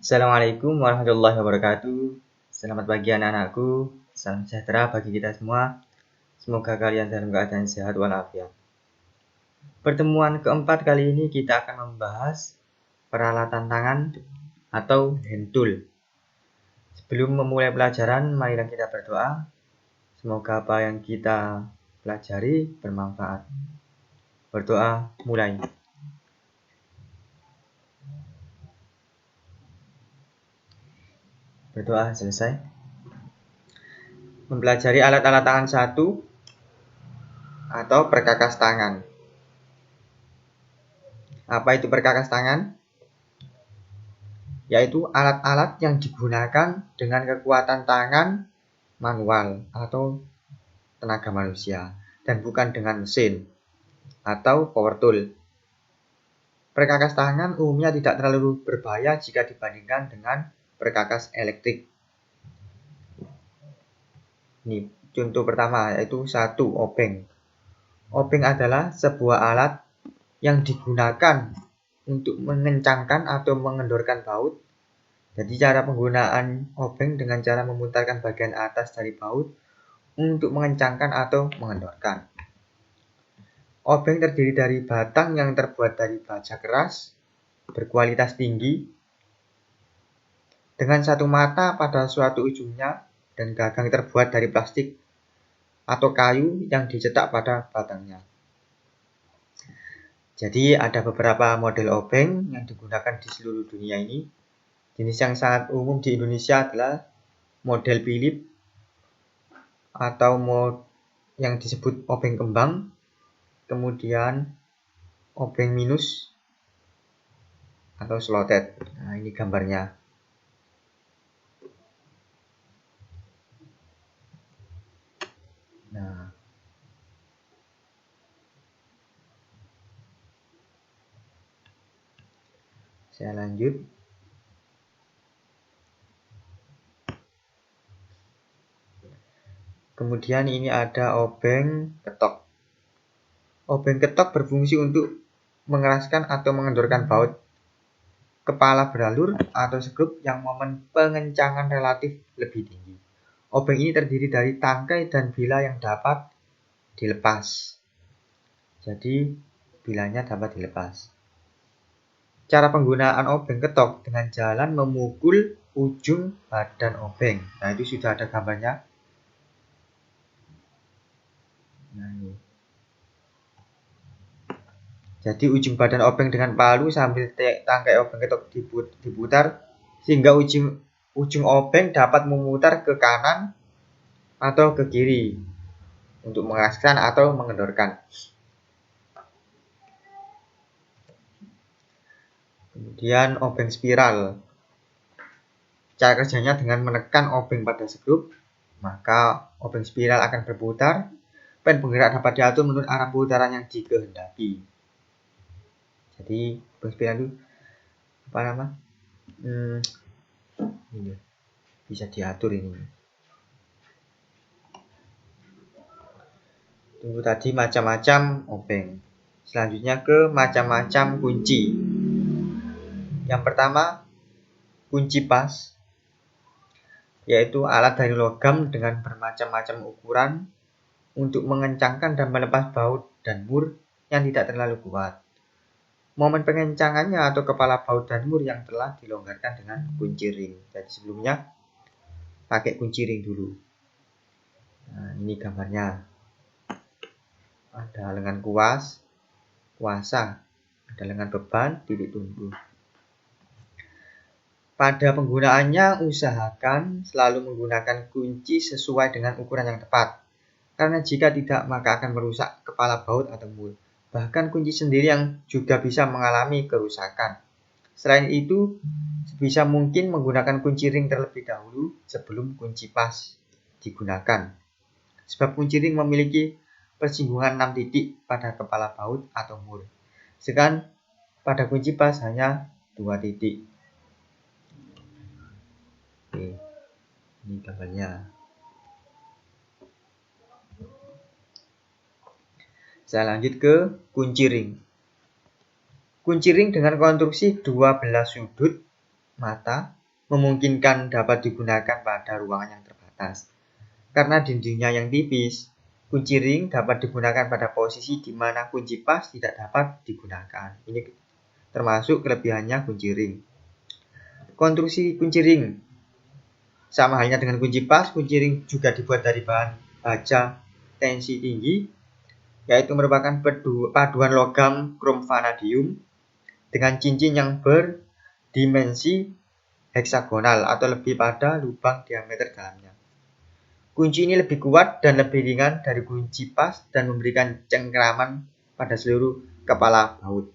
Assalamualaikum warahmatullahi wabarakatuh. Selamat pagi anak-anakku. Salam sejahtera bagi kita semua. Semoga kalian dalam keadaan sehat walafiat. Pertemuan keempat kali ini kita akan membahas peralatan tangan atau hand tool. Sebelum memulai pelajaran, marilah kita berdoa. Semoga apa yang kita pelajari bermanfaat. Berdoa mulai. Berdoa selesai. Mempelajari alat-alat tangan 1 atau perkakas tangan. Apa itu perkakas tangan? Yaitu alat-alat yang digunakan dengan kekuatan tangan manual atau tenaga manusia dan bukan dengan mesin atau power tool. Perkakas tangan umumnya tidak terlalu berbahaya jika dibandingkan dengan perkakas elektrik. Ini contoh pertama yaitu 1. Obeng. Obeng adalah sebuah alat yang digunakan untuk mengencangkan atau mengendorkan baut. Jadi cara penggunaan obeng dengan cara memutarkan bagian atas dari baut untuk mengencangkan atau mengendorkan. Obeng terdiri dari batang yang terbuat dari baja keras berkualitas tinggi dengan satu mata pada suatu ujungnya dan gagang terbuat dari plastik atau kayu yang dicetak pada batangnya. Jadi ada beberapa model obeng yang digunakan di seluruh dunia ini. Jenis yang sangat umum di Indonesia adalah model Philip atau yang disebut obeng kembang, kemudian obeng minus atau slotted. Nah, ini gambarnya. Nah, saya lanjut. Kemudian ini ada obeng ketok. Obeng ketok berfungsi untuk mengeraskan atau mengendorkan baut kepala beralur atau skrup yang momen pengencangan relatif lebih tinggi. Obeng ini terdiri dari tangkai dan bila yang dapat dilepas. Jadi bilanya dapat dilepas. Cara penggunaan obeng ketok dengan jalan memukul ujung badan obeng. Nah, itu sudah ada gambarnya. Nah, ini. Jadi ujung badan obeng dengan palu sambil tangkai obeng ketok diputar sehingga ujung obeng dapat memutar ke kanan atau ke kiri untuk mengeraskan atau mengendorkan. Kemudian obeng spiral. Cara kerjanya dengan menekan obeng pada skrup, maka obeng spiral akan berputar. Pen penggerak dapat diatur menurut arah putaran yang dikehendaki. Jadi obeng spiral itu apa nama? Ini bisa diatur ini. Tunggu tadi macam-macam obeng. Selanjutnya ke macam-macam kunci. Yang pertama, kunci pas, yaitu alat dari logam dengan bermacam-macam ukuran untuk mengencangkan dan melepas baut dan mur yang tidak terlalu kuat. Momen pengencangannya atau kepala baut dan mur yang telah dilonggarkan dengan kunci ring. Jadi sebelumnya pakai kunci ring dulu. Nah, ini gambarnya. Ada lengan kuasa, ada lengan beban, titik tumbuh. Pada penggunaannya, usahakan selalu menggunakan kunci sesuai dengan ukuran yang tepat. Karena jika tidak, maka akan merusak kepala baut atau mur. Bahkan kunci sendiri yang juga bisa mengalami kerusakan. Selain itu, sebisa mungkin menggunakan kunci ring terlebih dahulu sebelum kunci pas digunakan. Sebab kunci ring memiliki persinggungan 6 titik pada kepala baut atau mur. Sedangkan pada kunci pas hanya 2 titik. Oke, ini gambarnya. Saya lanjut ke kunci ring. Kunci ring dengan konstruksi 12 sudut mata memungkinkan dapat digunakan pada ruangan yang terbatas. Karena dindingnya yang tipis, kunci ring dapat digunakan pada posisi di mana kunci pas tidak dapat digunakan. Ini termasuk kelebihannya kunci ring. Konstruksi kunci ring sama halnya dengan kunci pas, kunci ring juga dibuat dari bahan baja tensi tinggi, yaitu merupakan paduan logam krom vanadium dengan cincin yang berdimensi heksagonal atau lebih pada lubang diameter dalamnya. Kunci ini lebih kuat dan lebih ringan dari kunci pas dan memberikan cengkraman pada seluruh kepala baut.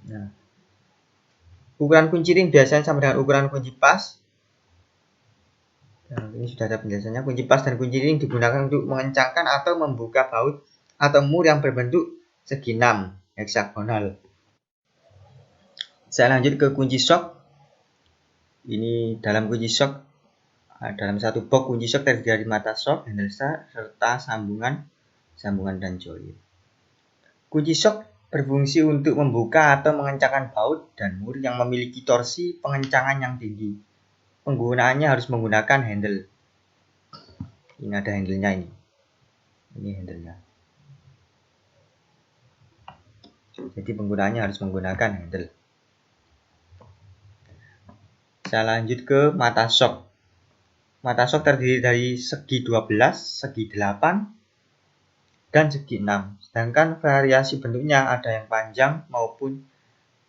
Nah, ukuran kunci ring biasanya sama dengan ukuran kunci pas. Nah, ini sudah ada penjelasannya. Kunci pas dan kunci ring digunakan untuk mengencangkan atau membuka baut atau mur yang berbentuk segi 6 heksagonal. Saya lanjut ke kunci shock. Ini dalam kunci shock, dalam satu box kunci shock terdiri dari mata shock, handle serta sambungan dan join. Kunci shock berfungsi untuk membuka atau mengencangkan baut dan mur yang memiliki torsi pengencangan yang tinggi. Penggunaannya harus menggunakan handle. Ini ada handle-nya ini. Ini handle-nya. Jadi penggunaannya harus menggunakan handle. Saya lanjut ke mata shock. Mata shock terdiri dari segi 12, segi 8, dan segi 6. Sedangkan variasi bentuknya ada yang panjang maupun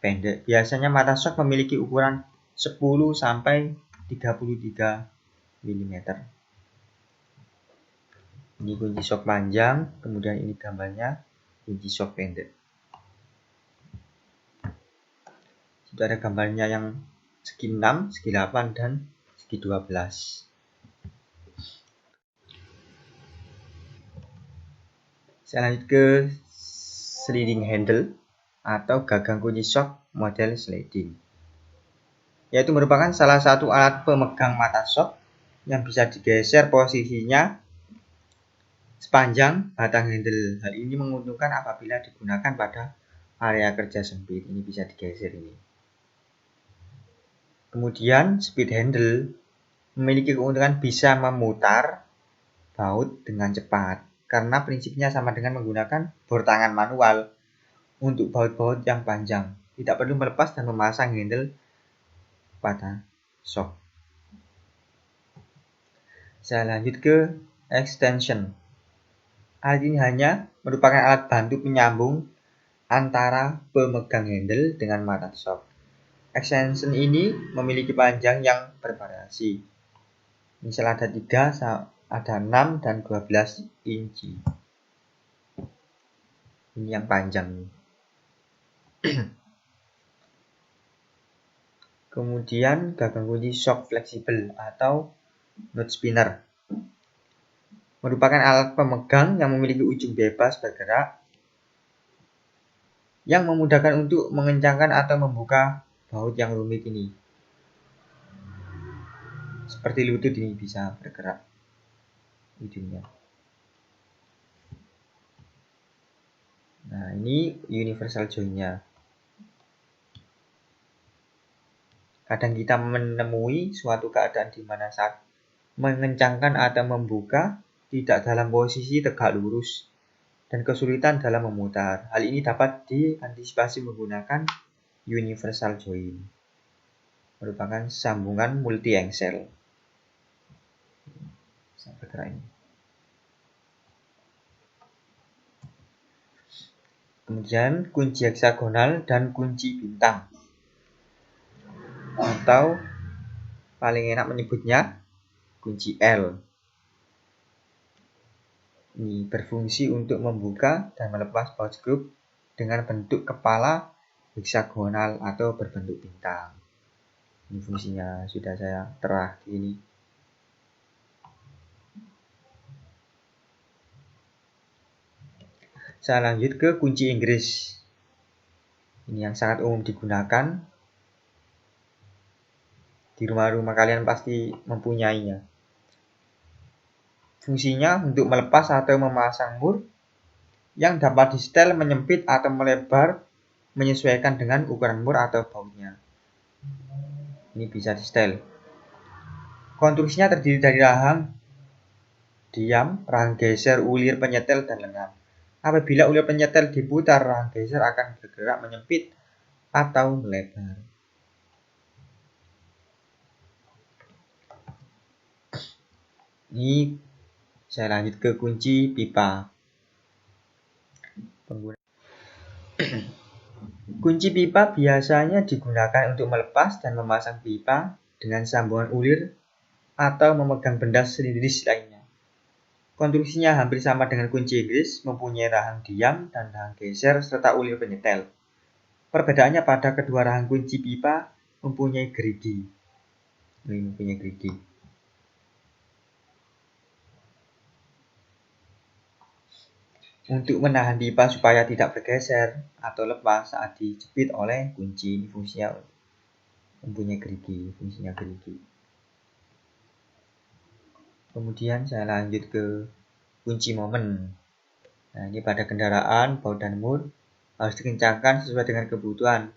pendek. Biasanya mata shock memiliki ukuran 10 sampai 33 mm. Ini kunci shock panjang, kemudian ini gambarnya kunci shock pendek. Itu ada gambarnya yang segi 6, segi 8, dan segi 12. Saya lanjut ke sliding handle atau gagang kunci shock model sliding, yaitu merupakan salah satu alat pemegang mata shock yang bisa digeser posisinya sepanjang batang handle. Hal ini menguntungkan apabila digunakan pada area kerja sempit. Ini bisa digeser ini. Kemudian speed handle memiliki keuntungan bisa memutar baut dengan cepat karena prinsipnya sama dengan menggunakan bor tangan manual untuk baut-baut yang panjang. Tidak perlu melepas dan memasang handle pada shock. Saya lanjut ke extension. Alat ini hanya merupakan alat bantu penyambung antara pemegang handle dengan mata shock. Extension ini memiliki panjang yang bervariasi. Misal ada 3, ada 6, dan 12 inci. Ini yang panjang. Kemudian gagang kunci shock fleksibel atau nut spinner merupakan alat pemegang yang memiliki ujung bebas bergerak yang memudahkan untuk mengencangkan atau membuka baut yang rumit ini. Seperti lutut ini bisa bergerak ujungnya. Nah, ini universal joint-nya. Kadang kita menemui suatu keadaan di mana saat mengencangkan atau membuka tidak dalam posisi tegak lurus dan kesulitan dalam memutar. Hal ini dapat diantisipasi menggunakan universal joint. Merupakan sambungan multi engsel. Saya bergerak ini. Kemudian kunci heksagonal dan kunci bintang, atau paling enak menyebutnya kunci L. Ini berfungsi untuk membuka dan melepas baut skrup dengan bentuk kepala heksagonal atau berbentuk bintang. Ini fungsinya sudah saya terah ini. Saya lanjut ke kunci Inggris. Ini yang sangat umum digunakan. Di rumah-rumah kalian pasti mempunyainya. Fungsinya untuk melepas atau memasang mur yang dapat disetel menyempit atau melebar menyesuaikan dengan ukuran mur atau bautnya. Ini bisa di setel. Konstruksinya terdiri dari rahang diam, rahang geser, ulir penyetel, dan lengan. Apabila ulir penyetel diputar, rahang geser akan bergerak menyempit atau melebar. Ini saya lanjut ke kunci pipa. Kunci pipa biasanya digunakan untuk melepas dan memasang pipa dengan sambungan ulir atau memegang benda selindris lainnya. Konstruksinya hampir sama dengan kunci Inggris, mempunyai rahang diam dan rahang geser serta ulir penyetel. Perbedaannya pada kedua rahang kunci pipa mempunyai gerigi. Ini mempunyai gerigi. Untuk menahan pipa supaya tidak bergeser atau lepas saat dijepit oleh kunci, ini fungsinya mempunyai gerigi, fungsinya gerigi. Kemudian saya lanjut ke kunci momen. Nah, ini pada kendaraan, baut dan mur harus dikencangkan sesuai dengan kebutuhan.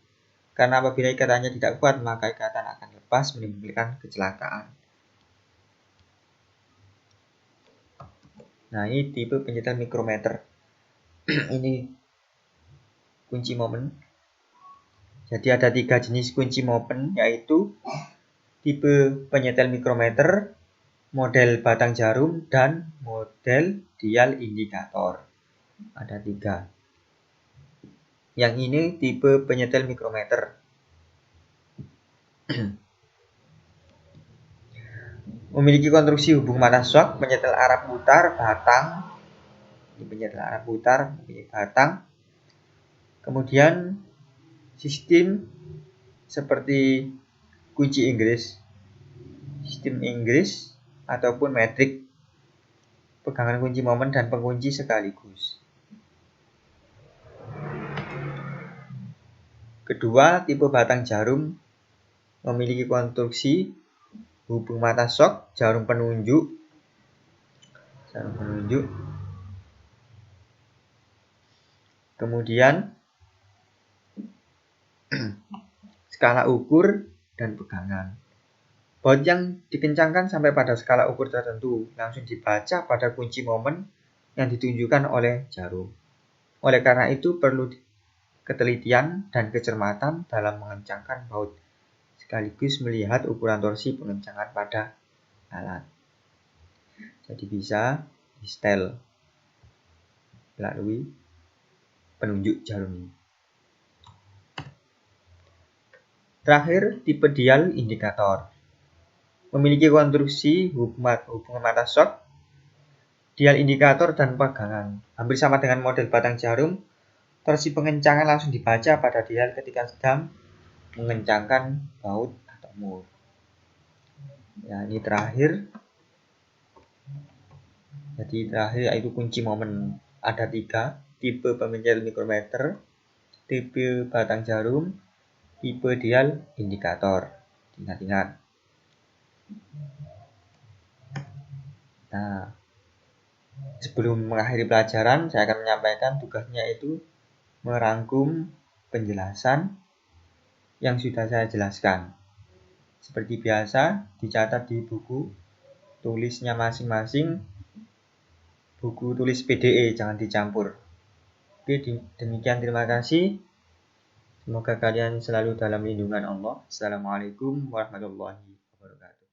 Karena apabila ikatannya tidak kuat, maka ikatan akan lepas menimbulkan kecelakaan. Nah, ini tipe penyetel mikrometer. Ini kunci momen. Jadi ada 3 jenis kunci momen, yaitu tipe penyetel mikrometer, model batang jarum, dan model dial indikator. Ada 3. Yang ini tipe penyetel mikrometer. Memiliki konstruksi hubung mata shock, penyetel arah putar, batang. Ini penyetel arah putar, memiliki batang. Kemudian sistem seperti kunci Inggris, sistem Inggris ataupun metrik, pegangan kunci momen dan pengunci sekaligus. Kedua, tipe batang jarum memiliki konstruksi hubung mata shock, jarum penunjuk, kemudian skala ukur dan pegangan. Baut yang dikencangkan sampai pada skala ukur tertentu langsung dibaca pada kunci momen yang ditunjukkan oleh jarum. Oleh karena itu perlu ketelitian dan kecermatan dalam mengencangkan baut, sekaligus melihat ukuran torsi pengencangan pada alat. Jadi bisa di setel melalui penunjuk jarum ini. Terakhir, tipe dial indikator. Memiliki konstruksi hubungan mata shock, dial indikator, dan pegangan. Hampir sama dengan model batang jarum, torsi pengencangan langsung dibaca pada dial ketika sedang mengencangkan baut atau mur. Ya, ini terakhir. Jadi terakhir yaitu kunci momen. Ada 3, tipe penyetel mikrometer, tipe batang jarum, tipe dial indikator. Ingat-ingat. Nah, sebelum mengakhiri pelajaran, saya akan menyampaikan tugasnya itu merangkum penjelasan yang sudah saya jelaskan. Seperti biasa, dicatat di buku tulisnya masing-masing, buku tulis PDE, jangan dicampur. Oke, demikian, terima kasih. Semoga kalian selalu dalam lindungan Allah. Assalamualaikum warahmatullahi wabarakatuh.